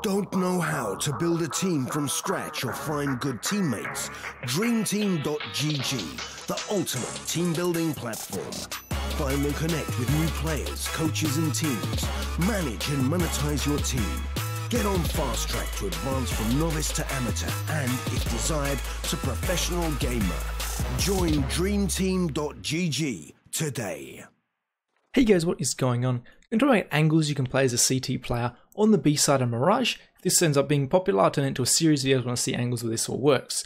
Don't know how to build a team from scratch or find good teammates? DreamTeam.gg, the ultimate team building platform. Find and connect with new players, coaches and teams. Manage and monetize your team. Get on fast track to advance from novice to amateur and, if desired, to professional gamer. Join DreamTeam.gg today. Hey guys, what is going on? I'm talking about angles you can play as a CT player on the B side of Mirage. If this ends up being popular, I'll turn it into a series of videos when I see angles where this all works.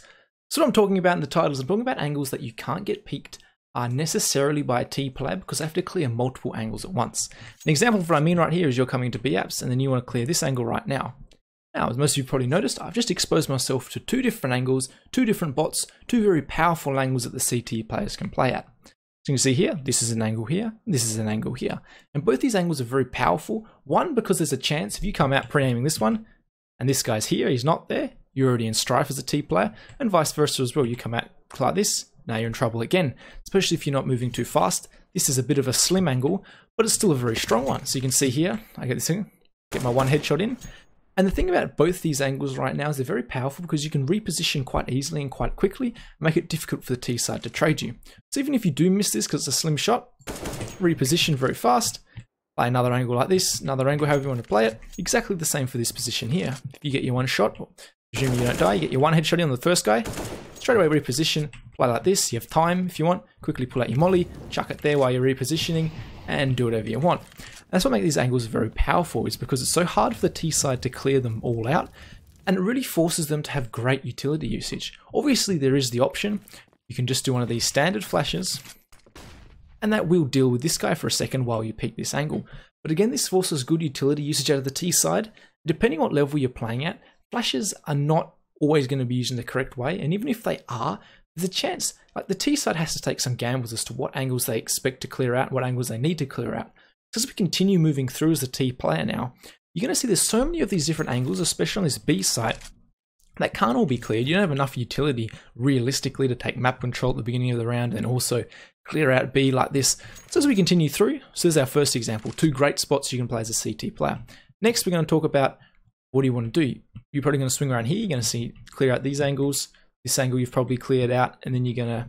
So what I'm talking about in the titles, I'm talking about angles that you can't get peeked necessarily by a T player because they have to clear multiple angles at once. An example of what I mean right here is you're coming to B apps and then you want to clear this angle right now. Now, as most of you probably noticed, I've just exposed myself to two different angles, two different bots, two very powerful angles that the CT players can play at. So you can see here, this is an angle here, this is an angle here. And both these angles are very powerful. One, because there's a chance if you come out pre-aiming this one, and this guy's here, he's not there, you're already in strife as a T player, and vice versa as well. You come out like this, now you're in trouble again, especially if you're not moving too fast. This is a bit of a slim angle, but it's still a very strong one. So you can see here, I get this thing, get my one headshot in. And the thing about both these angles right now is they're very powerful because you can reposition quite easily and quite quickly, and make it difficult for the T side to trade you. So even if you do miss this because it's a slim shot, reposition very fast, play another angle like this, another angle however you want to play it, exactly the same for this position here. If you get your one shot, presuming you don't die, you get your one headshot in on the first guy, straight away reposition, play like this, you have time if you want, quickly pull out your molly, chuck it there while you're repositioning, and do whatever you want. That's what makes these angles very powerful, is because it's so hard for the T side to clear them all out, and it really forces them to have great utility usage. Obviously there is the option, you can just do one of these standard flashes, and that will deal with this guy for a second while you peek this angle. But again, this forces good utility usage out of the T side. Depending on what level you're playing at, flashes are not always going to be used in the correct way, and even if they are, there's a chance, like the T side has to take some gambles as to what angles they expect to clear out, what angles they need to clear out. As we continue moving through as a T player now, you're going to see there's so many of these different angles, especially on this B site, that can't all be cleared. You don't have enough utility realistically to take map control at the beginning of the round and also clear out B like this. So as we continue through, so there's our first example, two great spots you can play as a CT player. Next, we're going to talk about what do you want to do. You're probably going to swing around here, you're going to see clear out these angles, this angle you've probably cleared out, and then you're going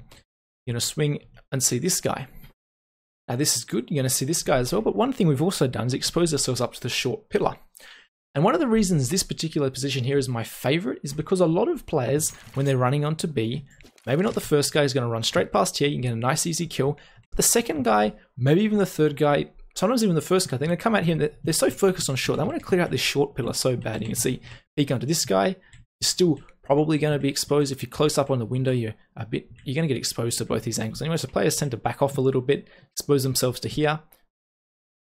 to swing and see this guy. Now this is good, you're going to see this guy as well, but one thing we've also done is expose ourselves up to the short pillar. And one of the reasons this particular position here is my favorite is because a lot of players, when they're running onto B, maybe not the first guy is going to run straight past here, you can get a nice easy kill. The second guy, maybe even the third guy, sometimes even the first guy, they're going to come out here and they're so focused on short, they want to clear out this short pillar so bad. You can see, peek onto this guy, you're still probably going to be exposed. If you're close up on the window, you're going to get exposed to both these angles. Anyway, so players tend to back off a little bit, expose themselves to here.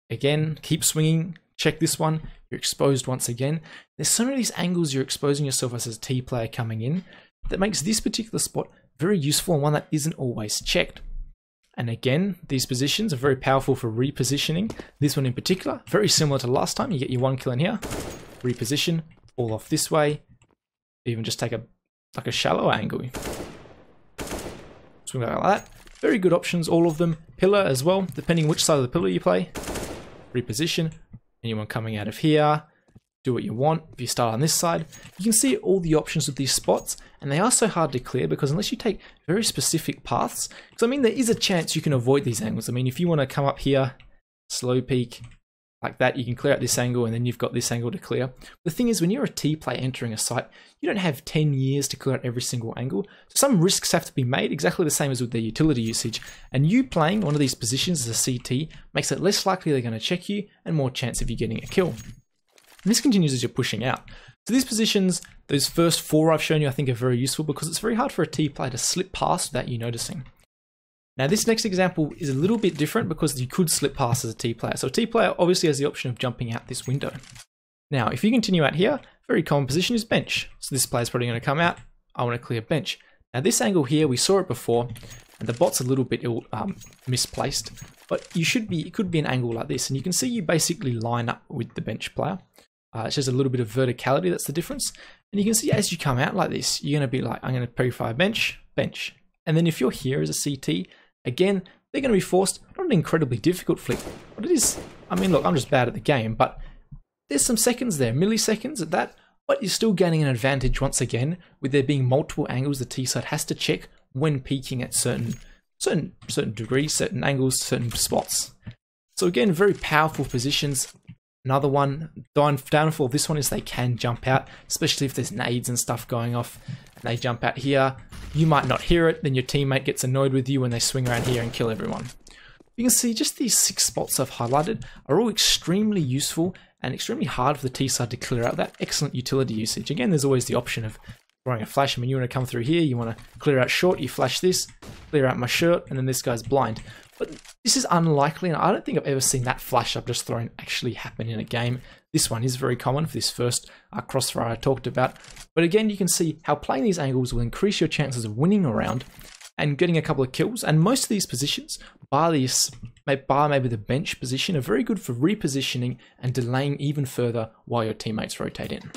Again, keep swinging, check this one, you're exposed once again. There's so many of these angles you're exposing yourself as a T player coming in that makes this particular spot very useful and one that isn't always checked. And again, these positions are very powerful for repositioning. This one in particular, very similar to last time. You get your one kill in here, reposition, fall off this way, even just take a shallow angle. Swing like that. Very good options, all of them. Pillar as well, depending which side of the pillar you play. Reposition. Anyone coming out of here, do what you want. If you start on this side, you can see all the options of these spots, and they are so hard to clear because unless you take very specific paths, because I mean there is a chance you can avoid these angles. I mean if you want to come up here, slow peek, like that, you can clear out this angle and then you've got this angle to clear. The thing is, when you're a T player entering a site, you don't have 10 years to clear out every single angle. So some risks have to be made, exactly the same as with their utility usage. And you playing one of these positions as a CT makes it less likely they're going to check you and more chance of you getting a kill. And this continues as you're pushing out. So these positions, those first four I've shown you, I think are very useful because it's very hard for a T player to slip past without you noticing. Now this next example is a little bit different because you could slip past as a T player. So a T player obviously has the option of jumping out this window. Now if you continue out here, very common position is bench. So this player's probably going to come out, I want to clear bench. Now this angle here, we saw it before, and the bot's a little bit misplaced, but it could be an angle like this, and you can see you basically line up with the bench player. It's just a little bit of verticality, that's the difference. And you can see as you come out like this, you're going to be like, I'm going to pre-fire bench, bench. And then if you're here as a CT, again, they're going to be forced, not an incredibly difficult flick, but it is, I mean, look, I'm just bad at the game, but there's some seconds there, milliseconds at that, but you're still gaining an advantage once again, with there being multiple angles the T side has to check when peaking at certain degrees, certain angles, certain spots. So again, very powerful positions. Another one, downfall of this one is they can jump out, especially if there's nades and stuff going off. And they jump out here, you might not hear it, then your teammate gets annoyed with you when they swing around here and kill everyone. You can see just these 6 spots I've highlighted are all extremely useful and extremely hard for the T side to clear out. That excellent utility usage. Again, there's always the option of throwing a flash. I mean, you want to come through here, you want to clear out short, you flash this, clear out my shirt, and then this guy's blind. But this is unlikely, and I don't think I've ever seen that flash I've just thrown actually happen in a game. This one is very common for this first crossfire I talked about. But again, you can see how playing these angles will increase your chances of winning a round and getting a couple of kills. And most of these positions, bar maybe the bench position, are very good for repositioning and delaying even further while your teammates rotate in.